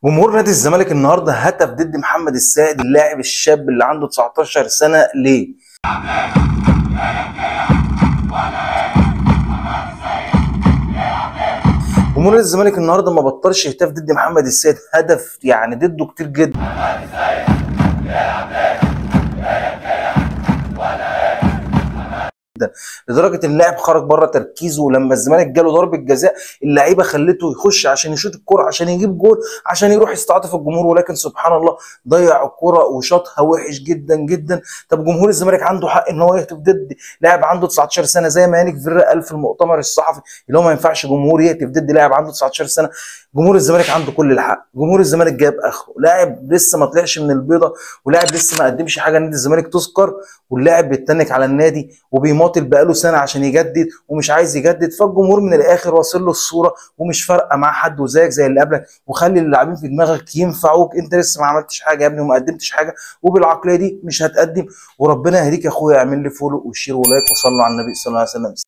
جمهور نادي الزمالك النهارده هتف ضد محمد السيد اللاعب الشاب اللي عنده 19 سنه. ليه؟ جمهور نادي الزمالك النهارده ما بطلش يهتف ضد محمد السيد، هدف يعني ضده كتير جدا. لدرجه ان اللاعب خرج بره تركيزه، ولما الزمالك جاله ضربه جزاء اللعيبه خلته يخش عشان يشوط الكوره عشان يجيب جول عشان يروح يستعطف الجمهور، ولكن سبحان الله ضيع الكوره وشاطها وحش جدا جدا. طب جمهور الزمالك عنده حق ان هو يهتف ضد لاعب عنده 19 سنه، زي ما هاني فيرا قال في المؤتمر الصحفي اللي هو ما ينفعش جمهور يهتف ضد لاعب عنده 19 سنه. جمهور الزمالك عنده كل الحق، جمهور الزمالك جاب اخره، لاعب لسه ما طلعش من البيضه ولاعب لسه ما قدمش حاجه نادي الزمالك تذكر، واللاعب بيتنك على النادي وبيماطل بقاله سنه عشان يجدد ومش عايز يجدد. فالجمهور من الاخر واصل له الصوره ومش فارقه مع حد، وزيك زي اللي قبلك، وخلي اللاعبين في دماغك ينفعوك، انت لسه ما عملتش حاجه يا ابني وما قدمتش حاجه، وبالعقليه دي مش هتقدم. وربنا يهديك يا اخويا، اعمل لي فولو وشير ولايك وصلوا على النبي صلى الله عليه وسلم.